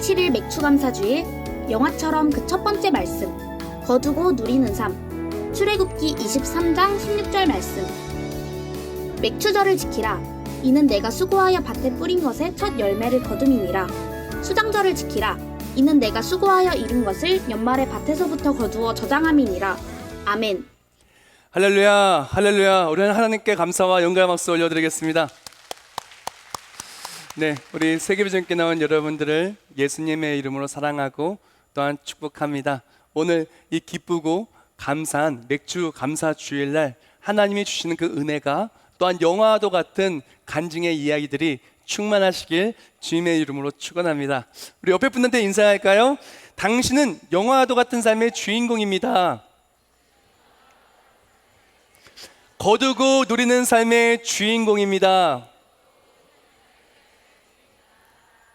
7일 맥추감사주일, 영화처럼 그 첫 번째 말씀, 거두고 누리는 삶, 출애굽기 23장 16절 말씀. 맥추절을 지키라. 이는 내가 수고하여 밭에 뿌린 것의 첫 열매를 거둠이니라. 수장절을 지키라. 이는 내가 수고하여 이룬 것을 연말에 밭에서부터 거두어 저장함이니라. 아멘. 할렐루야, 할렐루야. 우리는 하나님께 감사와 영광의 박수 올려드리겠습니다. 네, 우리 세계비전께 나온 여러분들을 예수님의 이름으로 사랑하고 또한 축복합니다. 오늘 이 기쁘고 감사한 맥주 감사 주일날 하나님이 주시는 그 은혜가 또한 영화와도 같은 간증의 이야기들이 충만하시길 주님의 이름으로 축원합니다. 우리 옆에 분한테 인사할까요? 당신은 영화와도 같은 삶의 주인공입니다. 거두고 누리는 삶의 주인공입니다.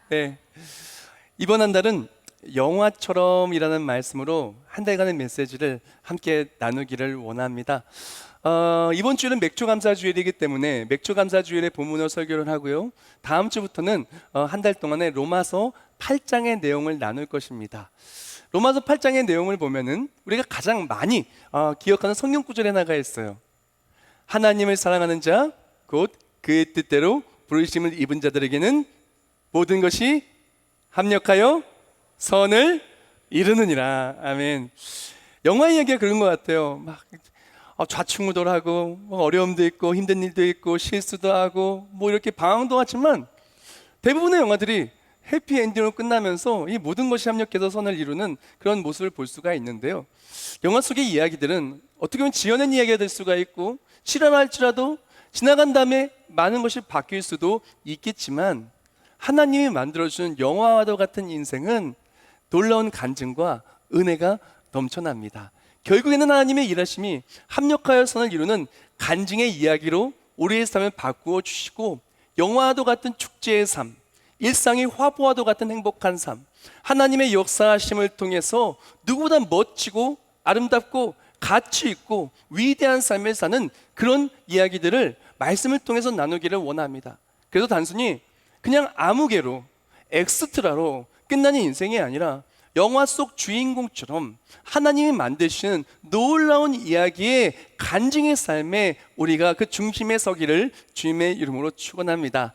네, 이번 한 달은 영화처럼이라는 말씀으로 한 달간의 메시지를 함께 나누기를 원합니다. 이번 주는 맥주감사주일이기 때문에 맥주감사주일에 본문을 설교를 하고요, 다음 주부터는 한 달 동안에 로마서 8장의 내용을 나눌 것입니다. 로마서 8장의 내용을 보면은 우리가 가장 많이 기억하는 성경 구절에 나가 있어요. 하나님을 사랑하는 자, 곧 그의 뜻대로 부르심을 입은 자들에게는 모든 것이 합력하여 선을 이루느니라. 아멘. 영화 이야기가 그런 것 같아요. 막 좌충우돌하고 어려움도 있고 힘든 일도 있고 실수도 하고 이렇게 방황도 하지만 대부분의 영화들이 해피엔딩으로 끝나면서 이 모든 것이 합력해서 선을 이루는 그런 모습을 볼 수가 있는데요, 영화 속의 이야기들은 어떻게 보면 지어낸 이야기가 될 수가 있고 실현할지라도 지나간 다음에 많은 것이 바뀔 수도 있겠지만 하나님이 만들어주는 영화와도 같은 인생은 놀라운 간증과 은혜가 넘쳐납니다. 결국에는 하나님의 일하심이 합력하여 선을 이루는 간증의 이야기로 우리의 삶을 바꾸어 주시고, 영화와도 같은 축제의 삶, 일상의 화보와도 같은 행복한 삶, 하나님의 역사하심을 통해서 누구보다 멋지고 아름답고 가치 있고 위대한 삶을 사는 그런 이야기들을 말씀을 통해서 나누기를 원합니다. 그래서 단순히 그냥 아무개로 엑스트라로 끝나는 인생이 아니라 영화 속 주인공처럼 하나님이 만드시는 놀라운 이야기의 간증의 삶에 우리가 그 중심에 서기를 주님의 이름으로 축원합니다.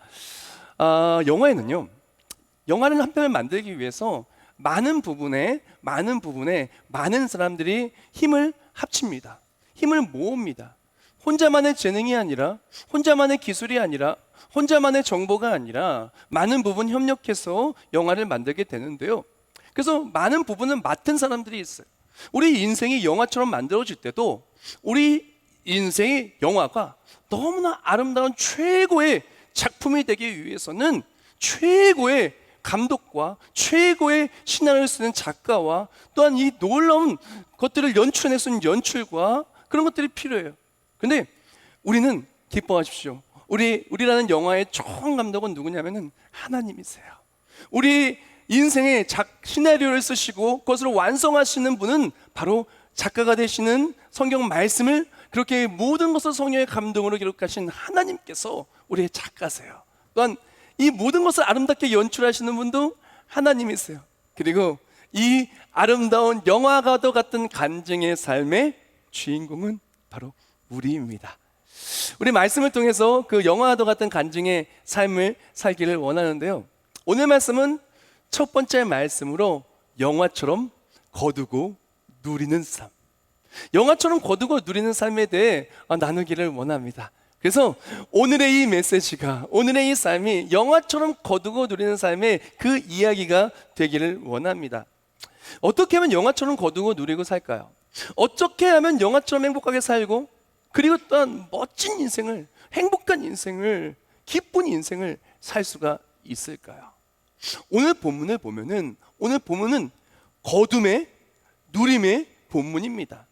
영화는 한 편을 만들기 위해서 많은 부분에 많은 사람들이 힘을 합칩니다. 힘을 모읍니다. 혼자만의 재능이 아니라, 혼자만의 기술이 아니라, 혼자만의 정보가 아니라 많은 부분 협력해서 영화를 만들게 되는데요, 그래서 많은 부분을 맡은 사람들이 있어요. 우리 인생이 영화처럼 만들어질 때도 우리 인생의 영화가 너무나 아름다운 최고의 작품이 되기 위해서는 최고의 감독과 최고의 시나리오를 쓰는 작가와 또한 이 놀라운 것들을 연출해 쓰는 연출과 그런 것들이 필요해요. 근데 우리는 기뻐하십시오. 우리라는 영화의 좋은 감독은 누구냐면은 하나님이세요. 우리 인생의 시나리오를 쓰시고 그것을 완성하시는 분은 바로 작가가 되시는 성경 말씀을 그렇게 모든 것을 성령의 감동으로 기록하신 하나님께서 우리의 작가세요. 또한 이 모든 것을 아름답게 연출하시는 분도 하나님이세요. 그리고 이 아름다운 영화과도 같은 간증의 삶의 주인공은 바로 우리입니다. 우리 말씀을 통해서 그 영화와도 같은 간증의 삶을 살기를 원하는데요, 오늘 말씀은 첫 번째 말씀으로 영화처럼 거두고 누리는 삶, 영화처럼 거두고 누리는 삶에 대해 나누기를 원합니다. 그래서 오늘의 이 메시지가, 오늘의 이 삶이 영화처럼 거두고 누리는 삶의 그 이야기가 되기를 원합니다. 어떻게 하면 영화처럼 거두고 누리고 살까요? 어떻게 하면 영화처럼 행복하게 살고, 그리고 또한 멋진 인생을, 행복한 인생을, 기쁜 인생을 살 수가 있을까요? 오늘 본문을 보면은, 오늘 본문은 거둠의, 누림의 본문입니다.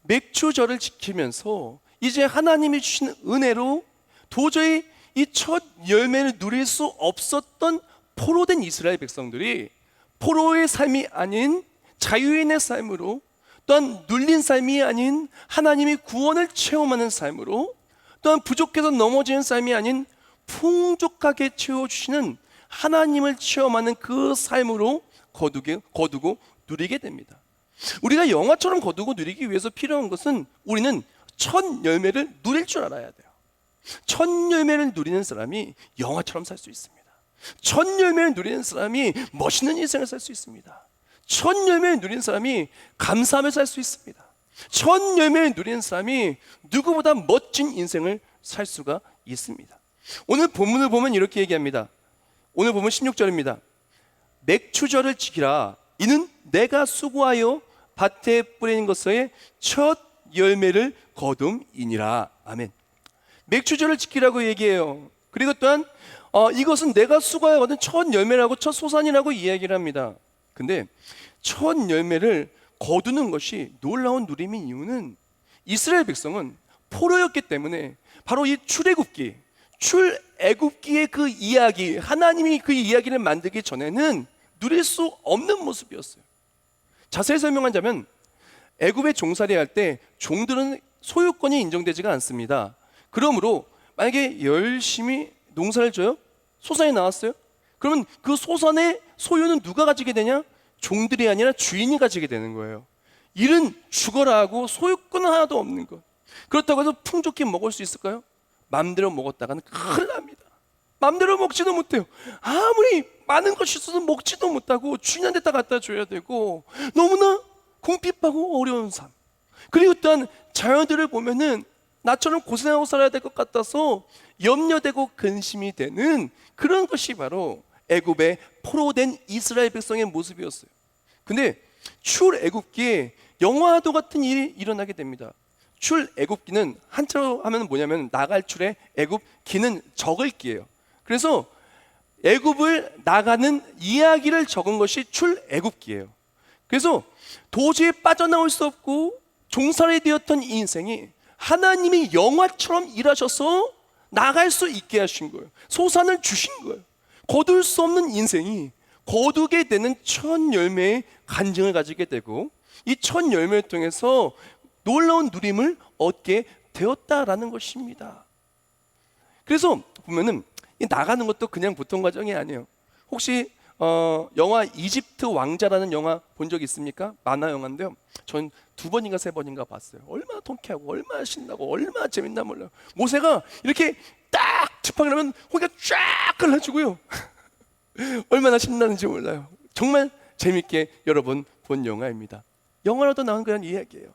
맥추절을 지키면서 이제 하나님이 주신 은혜로 도저히 이 첫 열매를 누릴 수 없었던 포로된 이스라엘 백성들이 포로의 삶이 아닌 자유인의 삶으로, 또한 눌린 삶이 아닌 하나님이 구원을 체험하는 삶으로, 또한 부족해서 넘어지는 삶이 아닌 풍족하게 채워주시는 하나님을 체험하는 그 삶으로 거두고 누리게 됩니다. 우리가 영화처럼 거두고 누리기 위해서 필요한 것은 우리는 첫 열매를 누릴 줄 알아야 돼요. 첫 열매를 누리는 사람이 영화처럼 살 수 있습니다. 첫 열매를 누리는 사람이 멋있는 인생을 살 수 있습니다. 첫 열매를 누리는 사람이 감사하며 살 수 있습니다. 첫 열매를 누리는 사람이 누구보다 멋진 인생을 살 수가 있습니다. 오늘 본문을 보면 이렇게 얘기합니다. 오늘 보면 16절입니다. 맥추절을 지키라. 이는 내가 수고하여 밭에 뿌리는 것의 첫 열매를 거둠이니라. 아멘. 맥추절을 지키라고 얘기해요. 그리고 또한 이것은 내가 수고하여 얻은 첫 열매라고, 첫 소산이라고 이야기를 합니다. 근데 첫 열매를 거두는 것이 놀라운 누림인 이유는 이스라엘 백성은 포로였기 때문에 바로 이 출애굽기의 그 이야기, 하나님이 그 이야기를 만들기 전에는 누릴 수 없는 모습이었어요. 자세히 설명하자면 애굽에 종살이 할 때 종들은 소유권이 인정되지가 않습니다. 그러므로 만약에 열심히 농사를 져요? 소산이 나왔어요? 그러면 그 소산의 소유는 누가 가지게 되냐? 종들이 아니라 주인이 가지게 되는 거예요. 일은 죽어라 하고 소유권은 하나도 없는 것. 그렇다고 해서 풍족히 먹을 수 있을까요? 마음대로 먹었다가는 큰일 납니다. 마음대로 먹지도 못해요. 아무리 많은 것이 있어도 먹지도 못하고 주인한테 다 갖다 줘야 되고 너무나 궁핍하고 어려운 삶. 그리고 또한 자녀들을 보면은 나처럼 고생하고 살아야 될 것 같아서 염려되고 근심이 되는 그런 것이 바로 애굽에 포로된 이스라엘 백성의 모습이었어요. 근데 출애굽기에 영화도 같은 일이 일어나게 됩니다. 출애굽기는 한자로 하면 뭐냐면 나갈 출에 애굽, 기는 적을 기예요. 그래서 애굽을 나가는 이야기를 적은 것이 출애굽기예요. 그래서 도저히 빠져나올 수 없고 종살이 되었던 이 인생이 하나님이 영화처럼 일하셔서 나갈 수 있게 하신 거예요. 소산을 주신 거예요. 거둘 수 없는 인생이 거두게 되는 첫 열매의 간증을 가지게 되고 이 첫 열매를 통해서 놀라운 누림을 얻게 되었다라는 것입니다. 그래서 보면은 이 나가는 것도 그냥 보통 과정이 아니에요. 혹시 영화 이집트 왕자라는 영화 본 적 있습니까? 만화 영화인데요. 전 2번인가 3번인가 봤어요. 얼마나 통쾌하고 얼마나 신나고 얼마나 재밌나 몰라요. 모세가 이렇게 딱 지팡이 하면 호기가 쫙 갈라지고요. 얼마나 신나는지 몰라요. 정말 재밌게 여러분 본 영화입니다. 영화라도 나온 그런 이야기예요.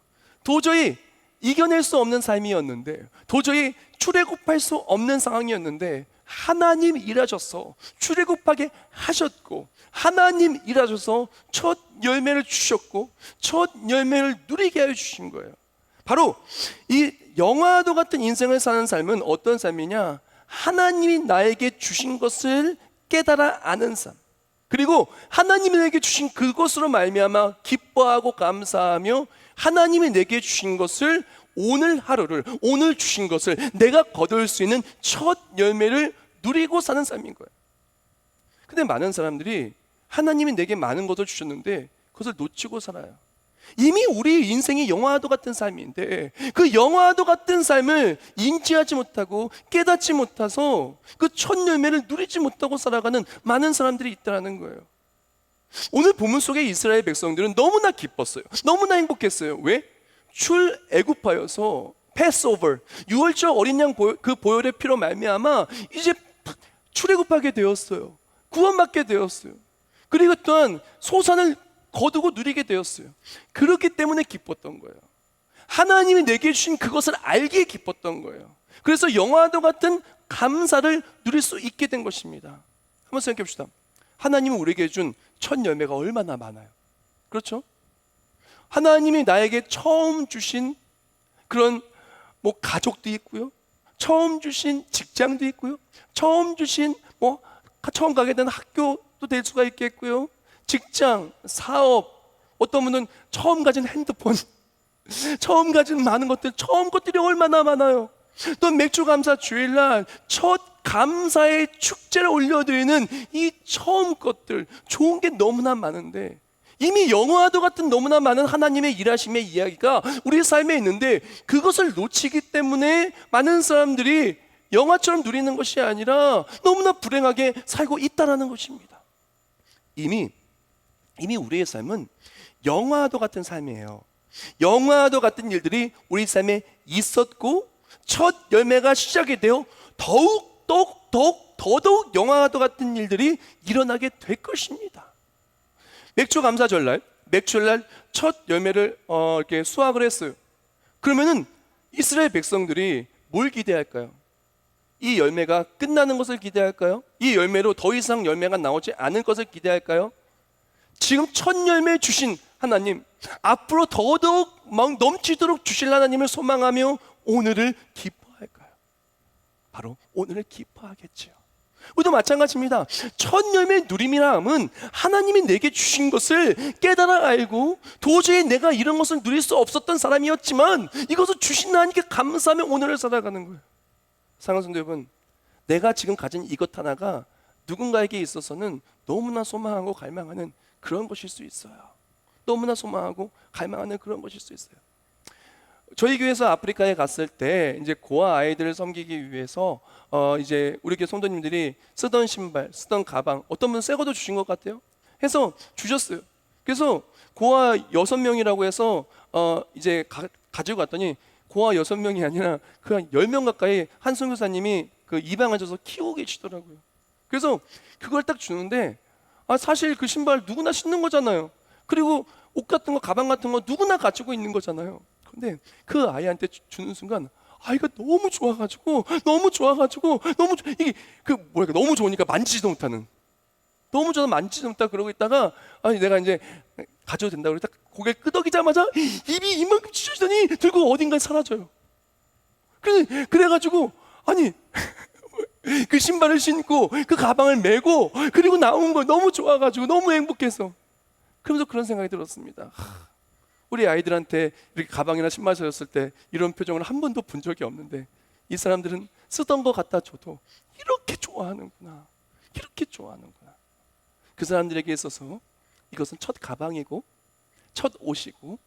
도저히 이겨낼 수 없는 삶이었는데, 도저히 출애굽할 수 없는 상황이었는데 하나님 일하셔서 출애굽하게 하셨고, 하나님 일하셔서 첫 열매를 주셨고 첫 열매를 누리게 해 주신 거예요. 바로 이 영화도 같은 인생을 사는 삶은 어떤 삶이냐? 하나님이 나에게 주신 것을 깨달아 아는 삶, 그리고 하나님이 내게 주신 그것으로 말미암아 기뻐하고 감사하며 하나님이 내게 주신 것을 오늘 하루를, 오늘 주신 것을 내가 거둘 수 있는 첫 열매를 누리고 사는 삶인 거예요. 근데 많은 사람들이 하나님이 내게 많은 것을 주셨는데 그것을 놓치고 살아요. 이미 우리 인생이 영화도 같은 삶인데 그 영화도 같은 삶을 인지하지 못하고 깨닫지 못해서 그 첫 열매를 누리지 못하고 살아가는 많은 사람들이 있다는 거예요. 오늘 본문 속의 이스라엘 백성들은 너무나 기뻤어요. 너무나 행복했어요. 왜? 출애굽하여서 패스오버, 유월절 어린 양 그 보혈의 피로 말미암아 이제 출애굽하게 되었어요. 구원받게 되었어요. 그리고 또한 소산을 거두고 누리게 되었어요. 그렇기 때문에 기뻤던 거예요. 하나님이 내게 주신 그것을 알기에 기뻤던 거예요. 그래서 영화도 같은 감사를 누릴 수 있게 된 것입니다. 한번 생각해 봅시다. 하나님이 우리에게 준 첫 열매가 얼마나 많아요. 그렇죠? 하나님이 나에게 처음 주신 그런 가족도 있고요, 처음 주신 직장도 있고요, 처음 주신 처음 가게 된 학교도 될 수가 있겠고요, 직장, 사업, 어떤 분은 처음 가진 핸드폰, 처음 가진 많은 것들, 처음 것들이 얼마나 많아요. 또 맥주감사 주일날 첫 감사의 축제를 올려드리는 이 처음 것들, 좋은 게 너무나 많은데 이미 영화도 같은 너무나 많은 하나님의 일하심의 이야기가 우리 삶에 있는데 그것을 놓치기 때문에 많은 사람들이 영화처럼 누리는 것이 아니라 너무나 불행하게 살고 있다라는 것입니다. 이미 우리의 삶은 영화도 같은 삶이에요. 영화도 같은 일들이 우리 삶에 있었고 첫 열매가 시작이 되어 더더욱 영화도 같은 일들이 일어나게 될 것입니다. 맥주 감사절날, 맥주날 첫 열매를 이렇게 수확을 했어요. 그러면은 이스라엘 백성들이 뭘 기대할까요? 이 열매가 끝나는 것을 기대할까요? 이 열매로 더 이상 열매가 나오지 않을 것을 기대할까요? 지금 첫 열매 주신 하나님, 앞으로 더더욱 막 넘치도록 주실 하나님을 소망하며 오늘을 기뻐할까요? 바로 오늘을 기뻐하겠죠. 우리도 마찬가지입니다. 첫 열매 누림이라 함은 하나님이 내게 주신 것을 깨달아 알고 도저히 내가 이런 것을 누릴 수 없었던 사람이었지만 이것을 주신 하나님께 감사하며 오늘을 살아가는 거예요. 사랑하는 성도 여러분, 내가 지금 가진 이것 하나가 누군가에게 있어서는 너무나 소망하고 갈망하는 그런 것일 수 있어요. 너무나 소망하고 갈망하는 그런 것일 수 있어요. 저희 교회에서 아프리카에 갔을 때 이제 고아 아이들을 섬기기 위해서 이제 우리 교회 성도님들이 쓰던 신발, 쓰던 가방, 어떤 분은 새 것도 주신 것 같아요. 해서 주셨어요. 그래서 고아 6명이라고 해서 이제 가지고 갔더니 고아 6명이 아니라 그 한 10명 가까이 한 선교사님이 그 입양하셔서 키우고 계시더라고요. 그래서 그걸 딱 주는데 사실 그 신발 누구나 신는 거잖아요. 그리고 옷 같은 거, 가방 같은 거 누구나 가지고 있는 거잖아요. 근데 그 아이한테 주는 순간 아이가 너무 좋아가지고 이게 너무 좋으니까 만지지도 못하는, 너무 좋아 만지지도 못하고 그러고 있다가 내가 이제 가져도 된다고 딱 고개를 끄덕이자마자 입이 이만큼 찢어지더니 들고 어딘가에 사라져요. 그래가지고 그 신발을 신고 그 가방을 메고 그리고 나온 거 너무 좋아가지고 너무 행복해서 그러면서 그런 생각이 들었습니다. 우리 아이들한테 이렇게 가방이나 신발 사줬을 때 이런 표정을 한 번도 본 적이 없는데 이 사람들은 쓰던 거 갖다 줘도 이렇게 좋아하는구나. 그 사람들에게 있어서 이것은 첫 가방이고 첫 옷이고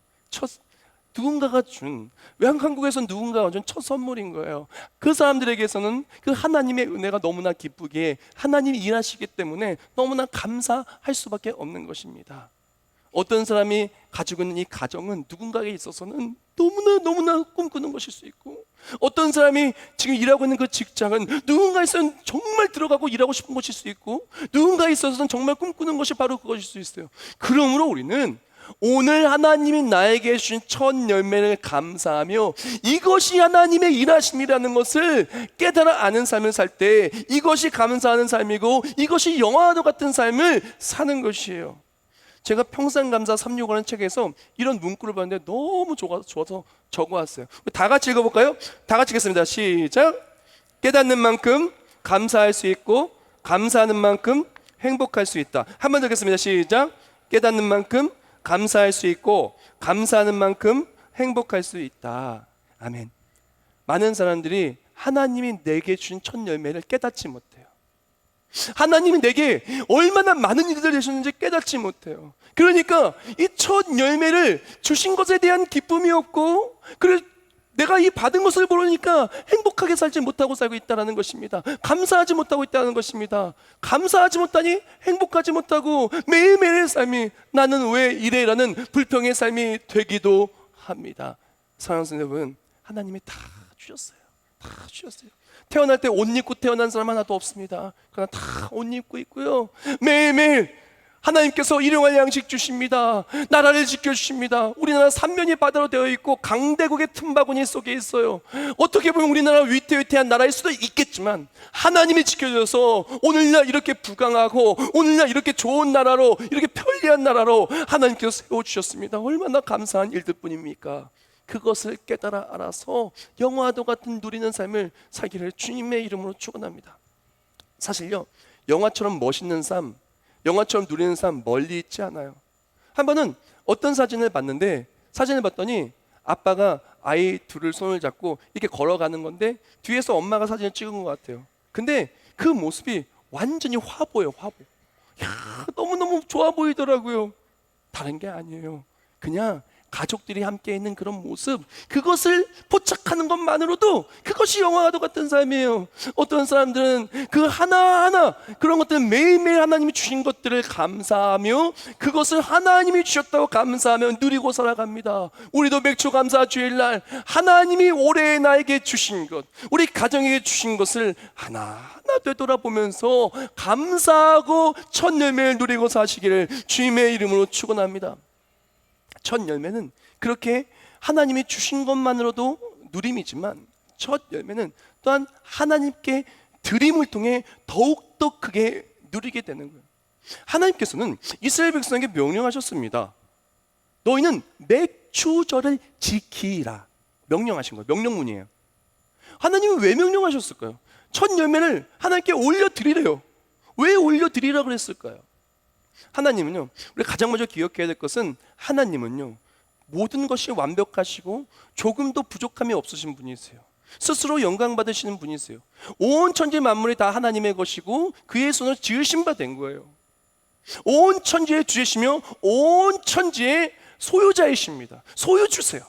누군가가 준, 한국에서는 누군가가 준 첫 선물인 거예요. 그 사람들에게서는 그 하나님의 은혜가 너무나 기쁘게 하나님이 일하시기 때문에 너무나 감사할 수밖에 없는 것입니다. 어떤 사람이 가지고 있는 이 가정은 누군가에게 있어서는 너무나 꿈꾸는 것일 수 있고, 어떤 사람이 지금 일하고 있는 그 직장은 누군가에 있어서는 정말 들어가고 일하고 싶은 것일 수 있고, 누군가에 있어서는 정말 꿈꾸는 것이 바로 그것일 수 있어요. 그러므로 우리는 오늘 하나님이 나에게 주신 첫 열매를 감사하며 이것이 하나님의 일하심이라는 것을 깨달아 아는 삶을 살 때 이것이 감사하는 삶이고 이것이 영화와도 같은 삶을 사는 것이에요. 제가 평산감사 365라는 책에서 이런 문구를 봤는데 너무 좋아서 적어왔어요. 다 같이 읽어볼까요? 다 같이 읽겠습니다. 시작. 깨닫는 만큼 감사할 수 있고 감사하는 만큼 행복할 수 있다. 한 번 더 읽겠습니다. 시작. 깨닫는 만큼 감사할 수 있고 감사하는 만큼 행복할 수 있다. 아멘. 많은 사람들이 하나님이 내게 주신 첫 열매를 깨닫지 못해요. 하나님이 내게 얼마나 많은 일들을 해주셨는지 깨닫지 못해요. 그러니까 이 첫 열매를 주신 것에 대한 기쁨이 없고, 그래서 내가 이 받은 것을 모르니까 행복하게 살지 못하고 살고 있다는 것입니다. 감사하지 못하고 있다는 것입니다. 감사하지 못하니 행복하지 못하고 매일매일의 삶이 나는 왜 이래라는 불평의 삶이 되기도 합니다. 사랑하는 여러분, 하나님이 다 주셨어요. 태어날 때 옷 입고 태어난 사람 하나도 없습니다. 그러나 다 옷 입고 있고요. 매일매일 하나님께서 일용할 양식 주십니다. 나라를 지켜주십니다. 우리나라 삼면이 바다로 되어 있고 강대국의 틈바구니 속에 있어요. 어떻게 보면 우리나라 위태위태한 나라일 수도 있겠지만 하나님이 지켜줘서 오늘날 이렇게 부강하고 오늘날 이렇게 좋은 나라로, 이렇게 편리한 나라로 하나님께서 세워주셨습니다. 얼마나 감사한 일들 뿐입니까? 그것을 깨달아 알아서 영화도 같은 누리는 삶을 살기를 주님의 이름으로 축원합니다. 사실요, 영화처럼 멋있는 삶, 영화처럼 누리는 삶 멀리 있지 않아요. 한 번은 어떤 사진을 봤는데, 사진을 봤더니 아빠가 아이 둘을 손을 잡고 이렇게 걸어가는 건데 뒤에서 엄마가 사진을 찍은 것 같아요. 근데 그 모습이 완전히 화보예요. 화보. 너무너무 좋아 보이더라고요. 다른 게 아니에요. 그냥 가족들이 함께 있는 그런 모습, 그것을 포착하는 것만으로도 그것이 영화와도 같은 삶이에요. 어떤 사람들은 그 하나하나 그런 것들, 매일매일 하나님이 주신 것들을 감사하며 그것을 하나님이 주셨다고 감사하며 누리고 살아갑니다. 우리도 맥주감사 주일날 하나님이 올해 나에게 주신 것, 우리 가정에게 주신 것을 하나하나 되돌아보면서 감사하고 첫 열매를 누리고 사시기를 주님의 이름으로 축원합니다. 첫 열매는 그렇게 하나님이 주신 것만으로도 누림이지만, 첫 열매는 또한 하나님께 드림을 통해 더욱더 크게 누리게 되는 거예요. 하나님께서는 이스라엘 백성에게 명령하셨습니다. 너희는 맥추절을 지키라. 명령하신 거예요. 명령문이에요. 하나님은 왜 명령하셨을까요? 첫 열매를 하나님께 올려드리래요. 왜 올려드리라 그랬을까요? 하나님은요, 우리 가장 먼저 기억해야 될 것은, 하나님은요 모든 것이 완벽하시고 조금도 부족함이 없으신 분이세요. 스스로 영광 받으시는 분이세요. 온 천지 만물이 다 하나님의 것이고 그의 손으로 지으신 바 된 거예요. 온 천지의 주이시며 온 천지의 소유자이십니다. 소유주세요.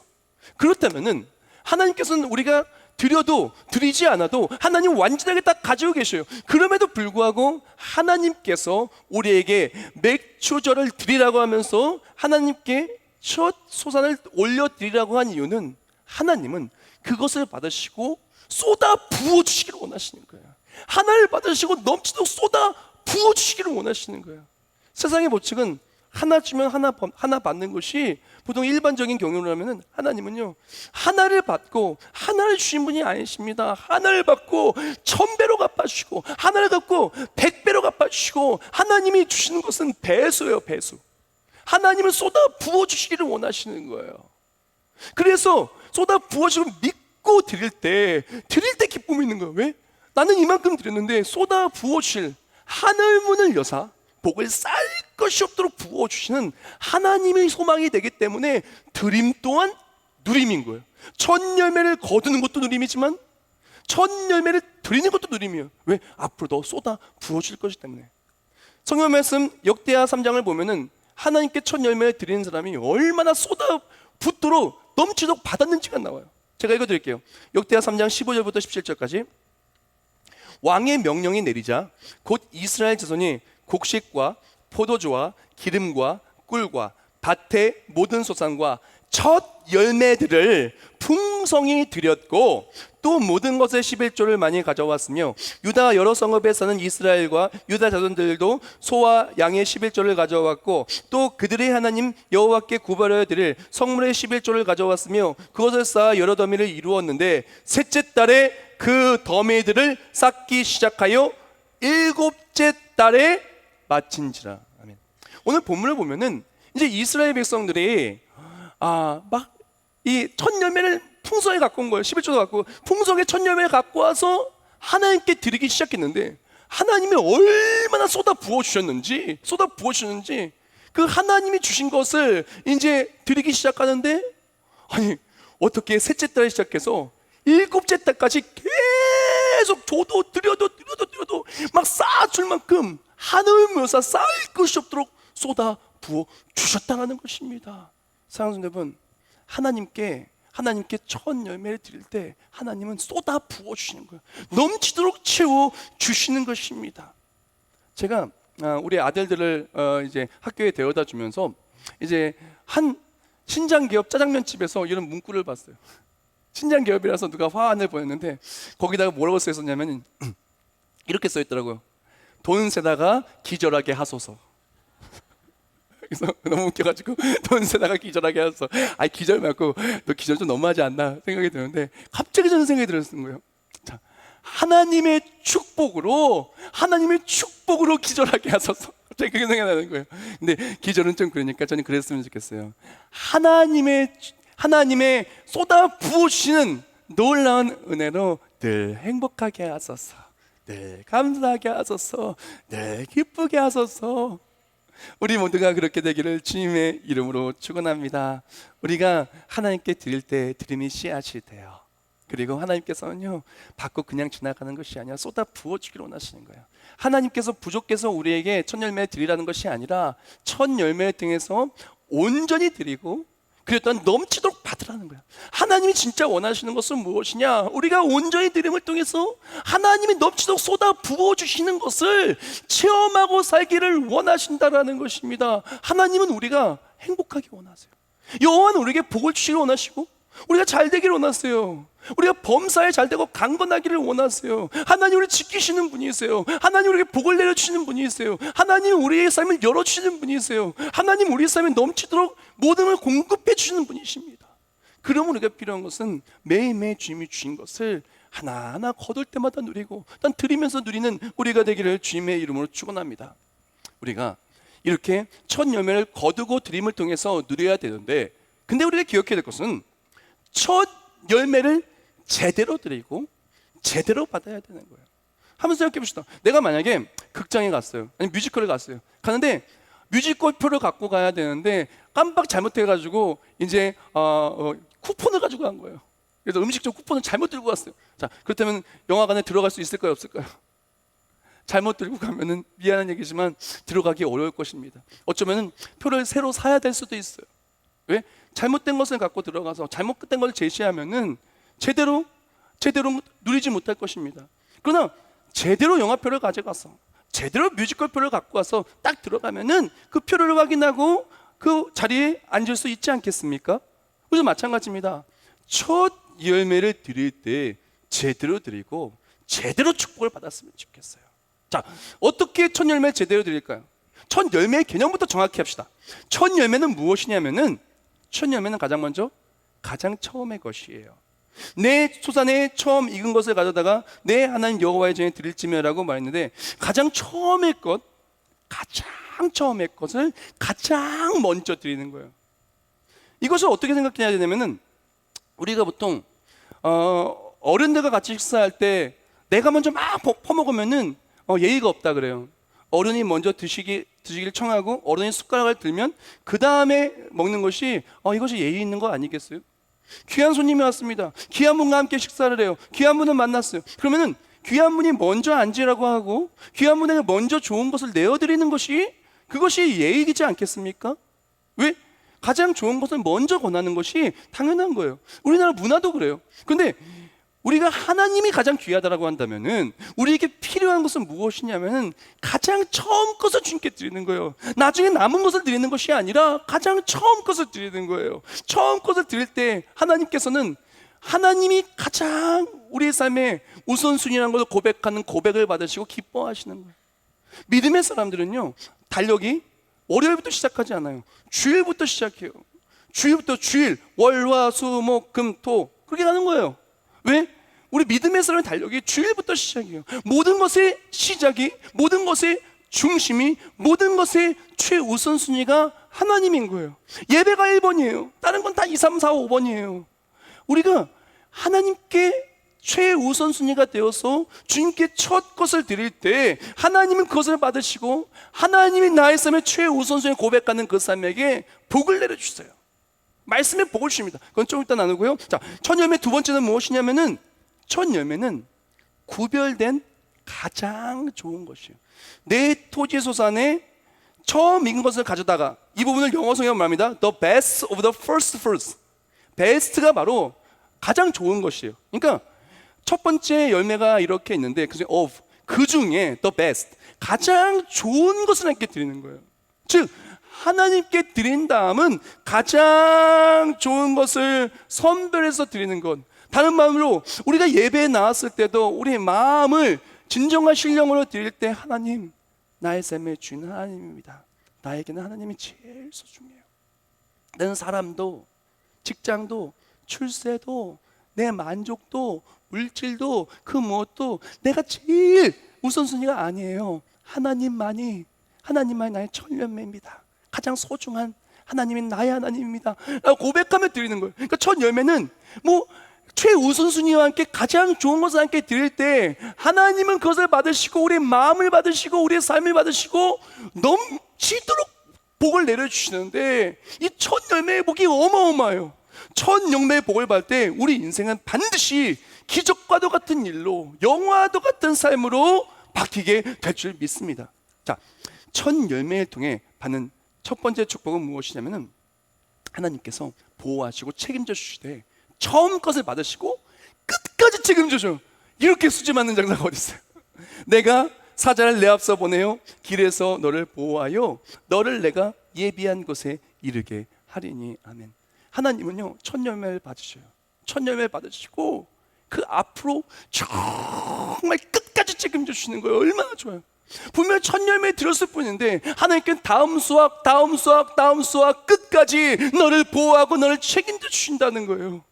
그렇다면은 하나님께서는 우리가 드려도 드리지 않아도 하나님 완전하게 딱 가지고 계셔요. 그럼에도 불구하고 하나님께서 우리에게 맥추절을 드리라고 하면서 하나님께 첫 소산을 올려드리라고 한 이유는, 하나님은 그것을 받으시고 쏟아 부어주시기를 원하시는 거예요. 하나를 받으시고 넘치도록 쏟아 부어주시기를 원하시는 거예요. 세상의 법칙은 하나 주면 하나 받는 것이 보통 일반적인 경우라면, 하나님은요 하나를 받고 하나를 주신 분이 아니십니다. 하나를 받고 1000배로 갚아주시고 하나를 받고 100배로 갚아주시고, 하나님이 주시는 것은 배수예요. 배수. 하나님은 쏟아 부어주시기를 원하시는 거예요. 그래서 쏟아 부어주시고 믿고 드릴 때 기쁨이 있는 거예요. 왜? 나는 이만큼 드렸는데 쏟아 부어주실 하늘 문을 여사 복을 쌓을 것이 없도록 부어주시는 하나님의 소망이 되기 때문에 드림 또한 누림인 거예요. 첫 열매를 거두는 것도 누림이지만 첫 열매를 드리는 것도 누림이에요. 왜? 앞으로 더 쏟아 부어줄 것이기 때문에. 성경 말씀 역대하 3장을 보면은 하나님께 첫 열매를 드리는 사람이 얼마나 쏟아 붓도록 넘치도록 받았는지가 나와요. 제가 읽어드릴게요. 역대하 3장 15절부터 17절까지. 왕의 명령이 내리자 곧 이스라엘 자손이 곡식과 포도주와 기름과 꿀과 밭의 모든 소산과 첫 열매들을 풍성히 드렸고, 또 모든 것의 11조를 많이 가져왔으며, 유다 여러 성읍에 사는 이스라엘과 유다 자손들도 소와 양의 11조를 가져왔고, 또 그들의 하나님 여호와께 구별하여 드릴 성물의 11조를 가져왔으며, 그것을 쌓아 여러 더미를 이루었는데, 셋째 달에 그 더미들을 쌓기 시작하여 일곱째 달에 마친지라. 아멘. 오늘 본문을 보면은 이제 이스라엘 백성들이 막 이 첫 열매를 풍성하게 갖고 온 거예요. 11조도 갖고 풍성하게 첫 열매를 갖고 와서 하나님께 드리기 시작했는데, 하나님이 얼마나 쏟아 부어 주셨는지 그 하나님이 주신 것을 이제 드리기 시작하는데, 아니 어떻게 셋째 달에 시작해서 일곱째 달까지 계속 줘도 드려도 막 쌓아줄 만큼 하늘 묘사 쌓을 것이 없도록 쏟아 부어 주셨다는 것입니다. 사랑하는 여러분, 하나님께 첫 열매를 드릴 때 하나님은 쏟아 부어 주시는 거예요. 넘치도록 채워 주시는 것입니다. 제가 우리 아들들을 이제 학교에 데려다 주면서 이제 한 신장기업 짜장면 집에서 이런 문구를 봤어요. 신장기업이라서 누가 화환을 보냈는데 거기다가 뭐라고 써 있었냐면 이렇게 써 있더라고요. 돈 세다가 기절하게 하소서. 그래서 너무 웃겨가지고 돈 세다가 기절하게 하소서. 기절 말고 너 기절 좀 너무하지 않나 생각이 드는데, 갑자기 저는 생각이 들었던 거예요. 자, 하나님의 축복으로 기절하게 하소서. 갑자기 그게 생각나는 거예요. 근데 기절은 좀 그러니까 저는 그랬으면 좋겠어요. 하나님의 쏟아 부으시는 놀라운 은혜로 늘 행복하게 하소서, 늘 감사하게 하소서, 늘 기쁘게 하소서. 우리 모두가 그렇게 되기를 주님의 이름으로 축원합니다. 우리가 하나님께 드릴 때 드림이 씨앗이 돼요. 그리고 하나님께서는요 받고 그냥 지나가는 것이 아니라 쏟아 부어주기를 원하시는 거예요. 하나님께서 부족해서 우리에게 첫 열매 드리라는 것이 아니라 첫 열매를 통해서 온전히 드리고, 그랬더니 넘치도록 받으라는 거야. 하나님이 진짜 원하시는 것은 무엇이냐? 우리가 온전히 드림을 통해서 하나님이 넘치도록 쏟아 부어주시는 것을 체험하고 살기를 원하신다라는 것입니다. 하나님은 우리가 행복하기 원하세요. 여호와는 우리에게 복을 주시길 원하시고 우리가 잘 되기를 원하세요. 우리가 범사에 잘 되고 강건하기를 원하세요. 하나님 우리를 지키시는 분이세요. 하나님 우리에게 복을 내려주시는 분이세요. 하나님 우리의 삶을 열어주시는 분이세요. 하나님 우리의 삶에 넘치도록 모든 걸 공급해 주시는 분이십니다. 그러면 우리가 필요한 것은 매일매일 주님이 주신 것을 하나하나 거둘 때마다 누리고 단 드리면서 누리는 우리가 되기를 주님의 이름으로 축원합니다. 우리가 이렇게 첫 열매를 거두고 드림을 통해서 누려야 되는데, 근데 우리가 기억해야 될 것은 첫 열매를 제대로 드리고 제대로 받아야 되는 거예요. 한번 생각해 봅시다. 내가 만약에 극장에 갔어요. 아니 뮤지컬을 갔어요. 가는데 뮤지컬 표를 갖고 가야 되는데 깜빡 잘못해가지고 이제 쿠폰을 가지고 간 거예요. 그래서 음식점 쿠폰을 잘못 들고 갔어요. 자, 그렇다면 영화관에 들어갈 수 있을까요, 없을까요? 잘못 들고 가면은 미안한 얘기지만 들어가기 어려울 것입니다. 어쩌면은 표를 새로 사야 될 수도 있어요. 왜? 잘못된 것을 갖고 들어가서 잘못된 것을 제시하면은 제대로 누리지 못할 것입니다. 그러나 제대로 영화표를 가져가서 제대로 뮤지컬표를 갖고 와서 딱 들어가면은 그 표를 확인하고 그 자리에 앉을 수 있지 않겠습니까? 그래서 마찬가지입니다. 첫 열매를 드릴 때 제대로 드리고 제대로 축복을 받았으면 좋겠어요. 자, 어떻게 첫 열매 제대로 드릴까요? 첫 열매의 개념부터 정확히 합시다. 첫 열매는 무엇이냐면은 첫 열매는 가장 먼저 가장 처음의 것이에요. 내 소산에 처음 익은 것을 가져다가 내 하나님 여호와의 전에 드릴지며라고 말했는데, 가장 처음의 것, 가장 처음의 것을 가장 먼저 드리는 거예요. 이것을 어떻게 생각해야 되냐면은 우리가 보통 어른들과 같이 식사할 때 내가 먼저 막 퍼먹으면은 예의가 없다 그래요. 어른이 먼저 드시길 청하고 어른이 숟가락을 들면 그 다음에 먹는 것이 이것이 예의 있는 거 아니겠어요? 귀한 손님이 왔습니다. 귀한 분과 함께 식사를 해요. 귀한 분을 만났어요. 그러면은 귀한 분이 먼저 앉으라고 하고 귀한 분에게 먼저 좋은 것을 내어드리는 것이 그것이 예의이지 않겠습니까? 왜? 가장 좋은 것을 먼저 권하는 것이 당연한 거예요. 우리나라 문화도 그래요. 근데 우리가 하나님이 가장 귀하다라고 한다면은 우리에게 필요한 것은 무엇이냐면은 가장 처음 것을 주님께 드리는 거예요. 나중에 남은 것을 드리는 것이 아니라 가장 처음 것을 드리는 거예요. 처음 것을 드릴 때 하나님께서는 하나님이 가장 우리의 삶에 우선순위라는 것을 고백하는 고백을 받으시고 기뻐하시는 거예요. 믿음의 사람들은요, 달력이 월요일부터 시작하지 않아요. 주일부터 시작해요. 주일, 월, 화, 수, 목, 금, 토 그렇게 가는 거예요. 왜? 우리 믿음의 사람의 달력이 주일부터 시작이에요. 모든 것의 시작이, 모든 것의 중심이, 모든 것의 최우선순위가 하나님인 거예요. 예배가 1번이에요. 다른 건 다 2, 3, 4, 5번이에요. 우리가 하나님께 최우선순위가 되어서 주님께 첫 것을 드릴 때 하나님은 그것을 받으시고 하나님이 나의 삶의 최우선순위 고백하는 그 삶에게 복을 내려주세요. 말씀에 복을 주십니다. 그건 좀 이따 나누고요. 자, 첫 열매 두 번째는 무엇이냐면은 첫 열매는 구별된 가장 좋은 것이에요. 내 토지 소산에 처음 익은 것을 가져다가, 이 부분을 영어 성경으로 말합니다. The best of the first fruits. best가 바로 가장 좋은 것이에요. 그러니까 첫 번째 열매가 이렇게 있는데 그 중에 the best, 가장 좋은 것을 하나님께 드리는 거예요. 즉 하나님께 드린 다음은 가장 좋은 것을 선별해서 드리는 것. 다른 말로 우리가 예배에 나왔을 때도 우리의 마음을 진정한 신령으로 드릴 때 하나님, 나의 삶의 주인 하나님입니다. 나에게는 하나님이 제일 소중해요. 나는 사람도, 직장도, 출세도, 내 만족도, 물질도, 그 무엇도 내가 제일 우선순위가 아니에요. 하나님만이 나의 첫 열매입니다. 가장 소중한 하나님이 나의 하나님입니다 라고 고백하며 드리는 거예요. 그러니까 첫 열매는 최우선순위와 함께 가장 좋은 것을 함께 드릴 때 하나님은 그것을 받으시고 우리의 마음을 받으시고 우리의 삶을 받으시고 넘치도록 복을 내려주시는데, 이 첫 열매의 복이 어마어마해요. 첫 열매의 복을 받을 때 우리 인생은 반드시 기적과도 같은 일로, 영화도 같은 삶으로 바뀌게 될 줄 믿습니다. 자, 첫 열매를 통해 받는 첫 번째 축복은 무엇이냐면은 하나님께서 보호하시고 책임져 주시되 처음 것을 받으시고 끝까지 책임져 줘. 이렇게 수지 맞는 장사가 어디 있어요? 내가 사자를 내 앞서 보내요 길에서 너를 보호하여 너를 내가 예비한 곳에 이르게 하리니. 아멘. 하나님은요 첫 열매를 받으셔요. 첫 열매를 받으시고 그 앞으로 정말 끝까지 책임져 주시는 거예요. 얼마나 좋아요. 분명 첫 열매 들었을 뿐인데 하나님께는 다음 수확 끝까지 너를 보호하고 너를 책임져 주신다는 거예요.